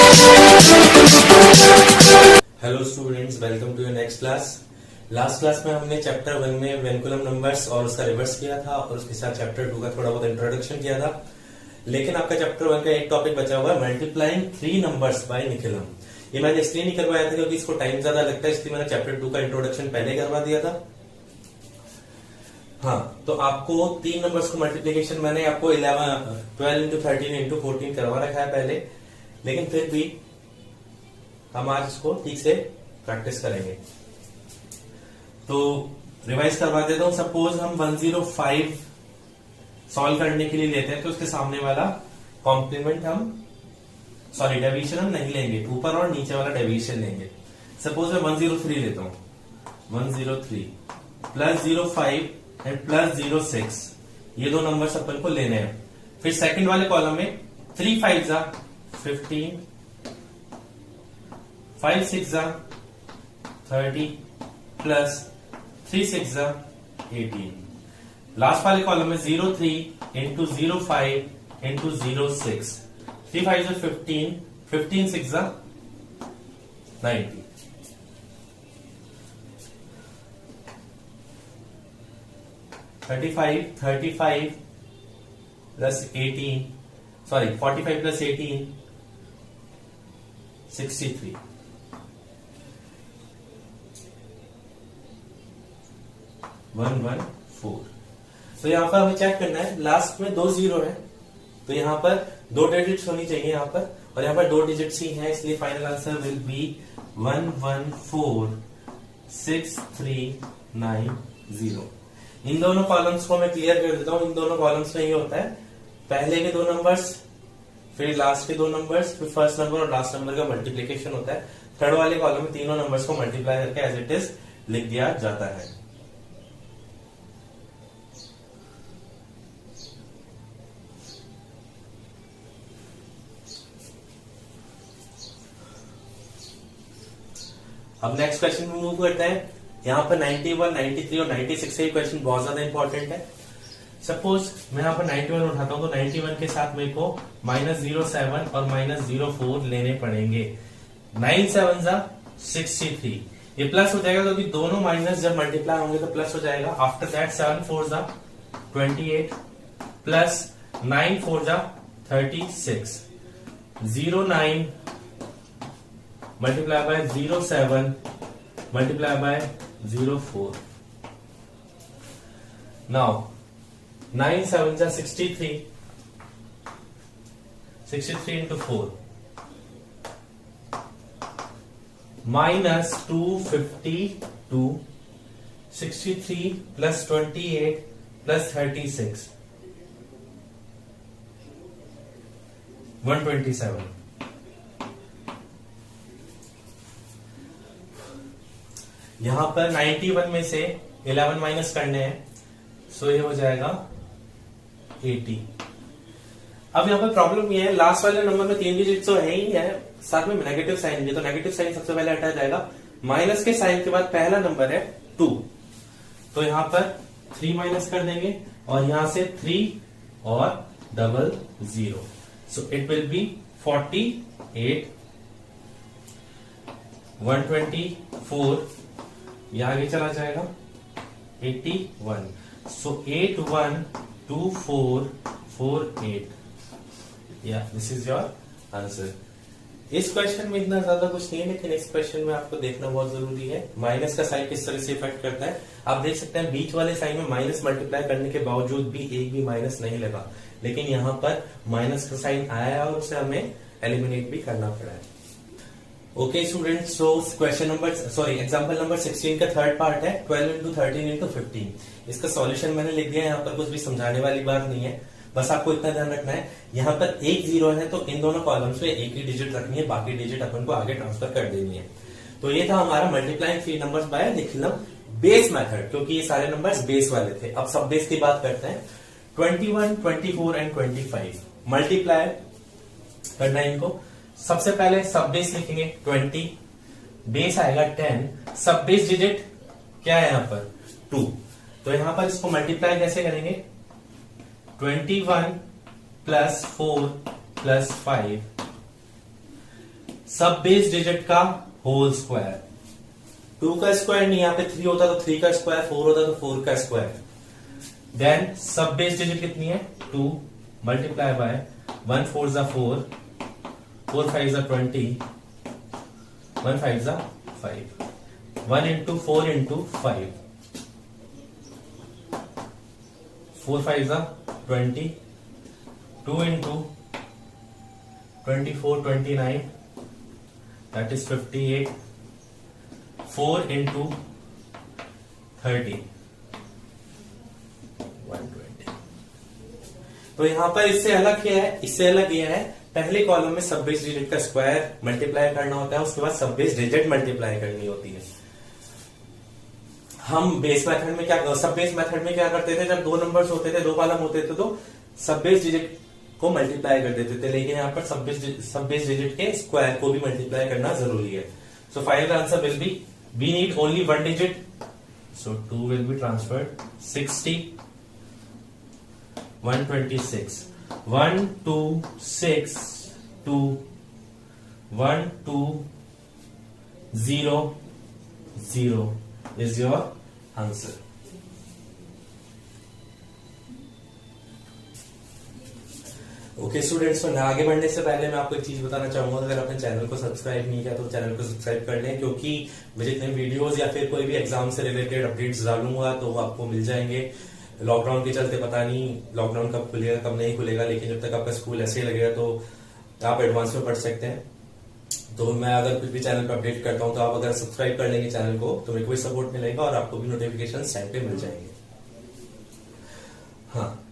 Hello students, welcome to your next class. Last class में हमने chapter 1 में वेनकुलम numbers और उसका रिवर्स किया था और उसके साथ चैप्टर 2 का थोड़ा बहुत इंट्रोडक्शन किया था। लेकिन आपका चैप्टर 1 का एक टॉपिक बचा हुआ है, मल्टीप्लाइंग 3 नंबर्स बाय निखिलम। ये मैंने इसलिए नहीं करवाया था क्योंकि इसको टाइम ज्यादा लगता है, इसलिए मैंने चैप्टर 2 का इंट्रोडक्शन पहले करवा दिया था। हाँ, तो आपको 3 नंबर्स को मल्टीप्लीकेशन मैंने आपको 12 इंटू 13 इंटू 14 करवा रखा है पहले, लेकिन फिर भी हम आज इसको ठीक से प्रैक्टिस करेंगे। तो रिवाइज करवा देता हूं। सपोज हम 105 सॉल्व करने के लिए लेते हैं, तो उसके सामने वाला कॉम्प्लीमेंट डेविएशन हम नहीं लेंगे, ऊपर और नीचे वाला डेविएशन लेंगे। सपोज मैं 103 लेता हूं, 103 प्लस 05 एंड प्लस 06, ये दो नंबर्स अपन को लेने हैं। फिर सेकंड वाले कॉलम में 3 5 जा 15, 5 6 जा 30 प्लस 3 6 जा 18। लास्ट वाले कॉलम में 03 इंटू 05 इंटू 06, 3 5 जा 15, 15 6 जा 90। Thirty five plus 18, sorry 45 plus 18 63। तो यहां पर हमें चेक करना है, लास्ट में 2 0 है, तो यहां पर 2 डिजिट्स होनी चाहिए यहां पर, और यहां पर 2 डिजिट्स ही हैं, इसलिए फाइनल आंसर विल बी 114639 इन दोनों कॉलम्स को मैं क्लियर कर देता हूं। इन दोनों कॉलम्स में ये होता है, पहले के 2 नंबर्स, फिर लास्ट के 2 नंबर्स, फिर फर्स्ट नंबर और लास्ट नंबर का मल्टीप्लीकेशन होता है। थर्ड वाले कॉलम में तीनों नंबर्स को मल्टीप्लाई करके एज इट इज लिख दिया जाता है। अब नेक्स्ट क्वेश्चन में मूव करते हैं। यहाँ पर 91, 93 और 96 से क्वेश्चन बहुत ज्यादा इंपॉर्टेंट है। सपोज मैं यहाँ पर 91 उठाता हूं, तो 91 के साथ मेरे को -07 और -04 लेने पड़ेंगे। 9 7 जा 63, ये प्लस हो जाएगा क्योंकि दोनों माइनस जब मल्टीप्लाई होंगे तो प्लस हो जाएगा। आफ्टर दैट 7 4 जा 28 प्लस 9 4 जा 36, 09 multiply by 07 multiply by 04. Now 9 7 जा 63, 63 into 4 minus 252, 63 plus 28 plus 36, 127। यहां पर 91 में से 11 माइनस करने हैं, सो ये हो जाएगा 80। अब यहां पर प्रॉब्लम ये है, लास्ट वाले नंबर में 3 डिजिट तो है ही है, साथ में नेगेटिव साइन भी, तो नेगेटिव साइन सबसे पहले हटा जाएगा। माइनस के साइन के बाद पहला नंबर है 2, तो यहां पर 3 माइनस कर देंगे और यहां से 3 और 00, सो इट विल बी 48, 124, ये आगे चला जाएगा 81, सो 812448, या दिस इज योर आंसर। इस क्वेश्चन में इतना ज्यादा कुछ नहीं है, लेकिन इस क्वेश्चन में आपको देखना बहुत जरूरी है माइनस का साइन किस तरह से इफेक्ट करता है। आप देख सकते हैं बीच वाले साइन में माइनस मल्टीप्लाई करने के बावजूद भी एक भी माइनस नहीं लगा, लेकिन यहाँ पर माइनस का साइन आया है और उसे हमें एलिमिनेट भी करना पड़ा है। Okay students, so example number 16 का थर्ड पार्ट है 12 इंटू 13 इंटू 15। इसका सॉल्यूशन मैंने लिख दिया है, यहाँ पर कुछ भी समझाने वाली बात नहीं है, बस आपको इतना ध्यान रखना है। यहाँ पर 1 0 है, तो इन दोनों कॉलम्स में एक ही डिजिट रखनी है, बाकी डिजिट अपन को आगे ट्रांसफर कर देनी है। तो ये था हमारा multiplying 3 numbers by Nikhilam base method, क्योंकि ये सारे नंबर्स बेस वाले थे। अब सब बेस की बात करते हैं। 21, 24 एंड 25 मल्टीप्लाई करना है इनको। सबसे पहले सब बेस लिखेंगे 20, बेस आएगा 10, सब बेस डिजिट क्या है यहां पर 2, तो यहां पर इसको मल्टीप्लाई कैसे करेंगे 21 प्लस 4 प्लस 5 सब बेस डिजिट का होल स्क्वायर। 2 का स्क्वायर नहीं, यहाँ पे 3 होता तो 3 का स्क्वायर, 4 होता तो 4 का स्क्वायर। देन सब बेस डिजिट कितनी है 2 multiply by 1 4 4, 4 5 20, 1 5 5, 1 into 4 into 5, 4 5 20, 2 into 24 29, that is 58, 4 into 30 120। तो यहां पर इससे अलग क्या है, इससे अलग यह है पहले कॉलम में सब बेस डिजिट का स्क्वायर मल्टीप्लाई करना होता है, उसके बाद सब बेस डिजिट मल्टीप्लाई करनी होती है। हम बेस मेथड में क्या, सब बेस मेथड में क्या करते थे, जब 2 नंबर्स होते थे, 2 कॉलम होते थे तो सब बेस डिजिट को मल्टीप्लाई कर देते थे, लेकिन यहाँ पर सब बेस डिजिट के स्क्वायर को भी मल्टीप्लाई करना जरूरी है। So final answer will be, we need only 1 digit, so 2 will be transferred, 60 126, 1 2 6 2 1 2 0 0 is your answer। Okay students, तो आगे बढ़ने से पहले मैं आपको एक चीज बताना चाहूंगा, अगर अपने चैनल को सब्सक्राइब नहीं किया तो चैनल को सब्सक्राइब कर लें, क्योंकि मैं जितने वीडियोस या फिर कोई भी एग्जाम से रिलेटेड अपडेट्स डालूंगा तो वो आपको मिल जाएंगे। लॉकडाउन के चलते पता नहीं लॉकडाउन कब खुलेगा कब नहीं खुलेगा, लेकिन जब तक आपका स्कूल ऐसे ही लगेगा तो आप एडवांस में पढ़ सकते हैं। तो मैं अगर कुछ भी चैनल पर अपडेट करता हूं तो आप अगर सब्सक्राइब कर लेंगे चैनल को तो मेरे को भी सपोर्ट मिलेगा और आपको भी नोटिफिकेशन टाइम पे मिल जाएंगे। हाँ,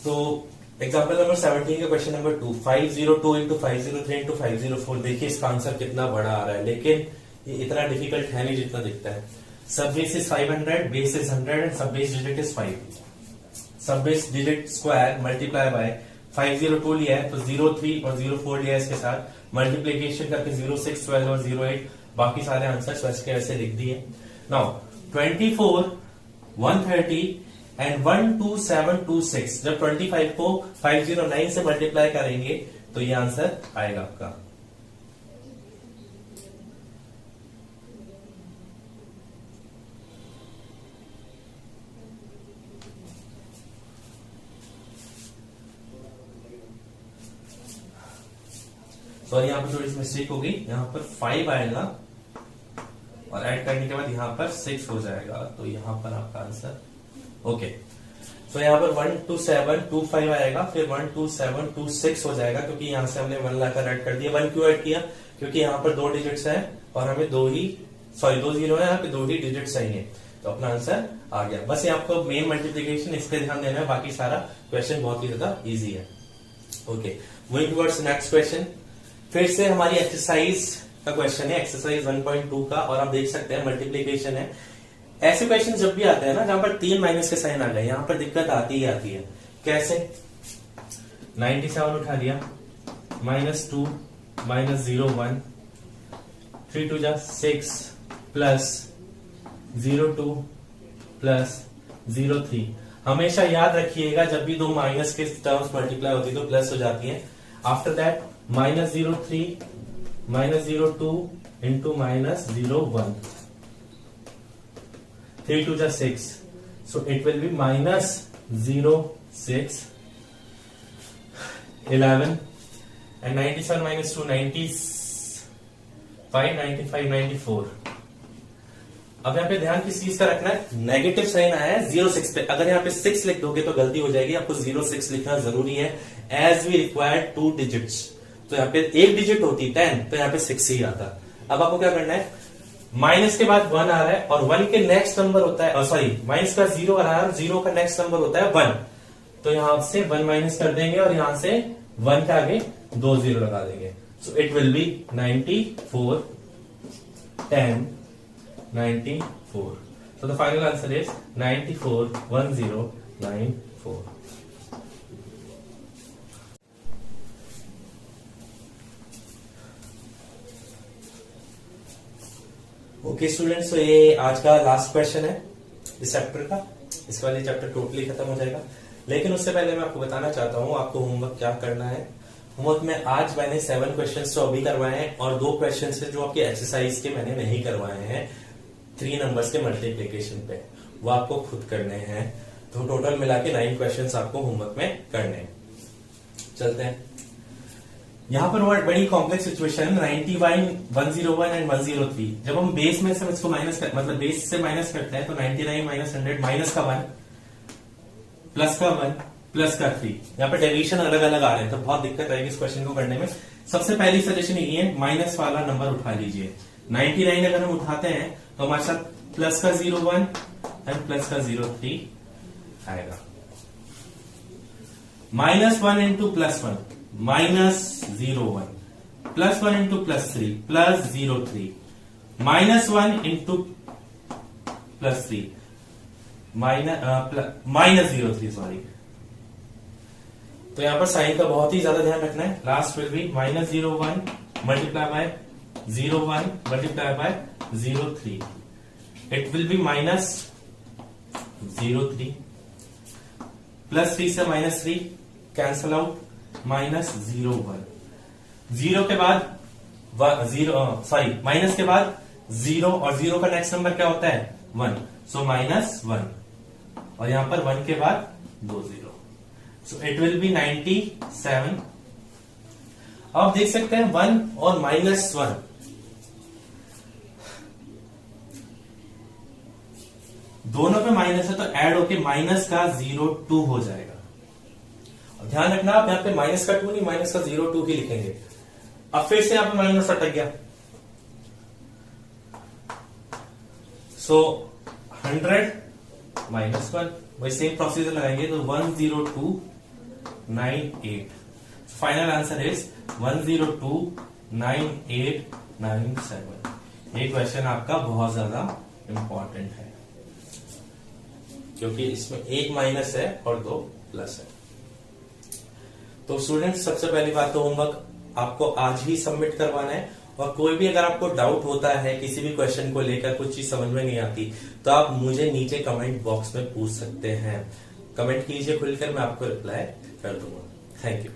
तो एग्जाम्पल नंबर 17 का क्वेश्चन नंबर 2, 502 इंटू 503 इंटू 504। देखिए इसका आंसर कितना बड़ा आ रहा है, लेकिन ये इतना डिफिकल्ट है नहीं जितना दिखता है। सब base is 500, base is 100 and सब बेस डिजिट इज 5। सब base digit square multiply by 502 लिया है तो 03 और 04 लिया है इसके साथ, मल्टीप्लीकेशन करके 06 12 और 08, बाकी सारे आंसर वैसे के वैसे लिख दिए। नाउ 24 130 एंड 12726, जब 25 को 509 से मल्टीप्लाई करेंगे तो ये आंसर आएगा आपका। सॉरी यहाँ पर थोड़ी सी मिस्टेक हो गई, यहाँ पर 5 आएगा और ऐड करने के बाद यहाँ पर 6 हो जाएगा, तो यहाँ पर आपका आंसर ओके। सो यहाँ पर 12725 आएगा, फिर 12726 हो जाएगा, क्योंकि यहाँ से हमने 1 लाकर ऐड कर दिया। 1 क्यों ऐड किया, क्योंकि यहाँ पर 2 डिजिट्स हैं और हमें 2 जीरो है, यहाँ पे 2 ही डिजिट्स चाहिए, तो अपना आंसर आ गया। बस ये आपको मेन मल्टीप्लीकेशन इस पे ध्यान देना है, बाकी सारा क्वेश्चन बहुत ही ज्यादा इजी है। Okay, moving towards next question. फिर से हमारी एक्सरसाइज का क्वेश्चन है, एक्सरसाइज 1.2 का, और आप देख सकते हैं मल्टीप्लीकेशन है। ऐसे क्वेश्चन जब भी आते हैं ना जहां पर 3 माइनस के साइन आ गए, यहां पर दिक्कत आती ही आती है। कैसे, 97 उठा लिया, -2 -01, 3 2 जा 6 प्लस 02 प्लस 03। हमेशा याद रखिएगा जब भी 2 माइनस के टर्म्स मल्टीप्लाई होती है तो प्लस हो जाती है। After that -03 -02 into -01, 3 2 6, so it will be -06 11 and 97 minus 2 95 95 94। अब यहाँ पे ध्यान किस चीज का रखना है, नेगेटिव साइन आया है 06 पे, अगर यहाँ पे 6 लिख दोगे तो गलती हो जाएगी, आपको 06 लिखना जरूरी है। एज वी रिक्वायर्ड 2 डिजिट्स, तो यहाँ पे 1 डिजिट होती 10, तो यहाँ पे 6 ही आता। अब आपको क्या करना है, माइनस के बाद 1 आ रहा है और 1 के नेक्स्ट नंबर होता है, सॉरी माइनस का 0 आ रहा है और 0 का नेक्स्ट नंबर होता है 1, तो यहां से 1 माइनस कर देंगे और यहां से 1 के आगे 2 0 लगा देंगे। So it will be 94 10 94। So the final answer is 941094। Okay students, तो ये आज का लास्ट क्वेश्चन है इस चैप्टर का, इसके बाद ये चैप्टर टोटली खत्म हो जाएगा। लेकिन उससे पहले मैं आपको बताना चाहता हूँ आपको होमवर्क क्या करना है। होमवर्क में आज मैंने 7 क्वेश्चंस तो अभी करवाए हैं और 2 क्वेश्चंस है जो आपके एक्सरसाइज के मैंने नहीं करवाए हैं 3 नंबर्स के मल्टीप्लिकेशन पे, वो आपको खुद करने हैं। तो टोटल मिला के 9 क्वेश्चंस आपको होमवर्क में करने हैं। चलते हैं। यहां पर बड़ी कॉम्प्लेक्स सिचुएशन 91, 101 एंड 103। जब हम बेस में से इसको मतलब बेस से माइनस करते हैं तो 99 माइनस 100 माइनस का 1 प्लस का 1 प्लस का 3। यहाँ पर डेविएशन अलग अलग आ रहे हैं तो बहुत दिक्कत आएगी इस क्वेश्चन को करने में। सबसे पहली सजेशन ये है माइनस वाला नंबर उठा लीजिए। 99 अगर हम उठाते हैं तो हमारे साथ प्लस का 01 एंड प्लस का 03 आएगा। -1 इंटू +1 -01 +1 इंटू +3 +03 -1 इंटू +3 -03 सॉरी। तो यहां पर साइन का बहुत ही ज्यादा ध्यान रखना है। Last will be -01 multiply by 01 multiply by 03। It will be -03 +3 से -3 कैंसल आउट -01। 0 के बाद माइनस के बाद 0 और 0 का नेक्स्ट नंबर क्या होता है 1, सो -1 और यहां पर 1 के बाद 2 0, सो इट विल बी 97। अब देख सकते हैं 1 और -1 दोनों पे माइनस है तो ऐड होके माइनस का 02 हो जाएगा। और ध्यान रखना आप यहां पे माइनस का 2 नहीं माइनस का 02 ही लिखेंगे। अब फिर से यहां पे माइनस अटक गया, सो 100 -1 वही सेम प्रोसीजर लगाएंगे तो 10298। Final answer is 1029897। ये क्वेश्चन आपका बहुत ज्यादा इंपॉर्टेंट है क्योंकि इसमें एक माइनस है और 2 प्लस है। तो स्टूडेंट्स सबसे पहली बात तो होमवर्क आपको आज ही सबमिट करवाना है और कोई भी अगर आपको डाउट होता है किसी भी क्वेश्चन को लेकर, कुछ चीज समझ में नहीं आती तो आप मुझे नीचे कमेंट बॉक्स में पूछ सकते हैं। कमेंट कीजिए खुलकर, मैं आपको रिप्लाई कर दूंगा। Thank you.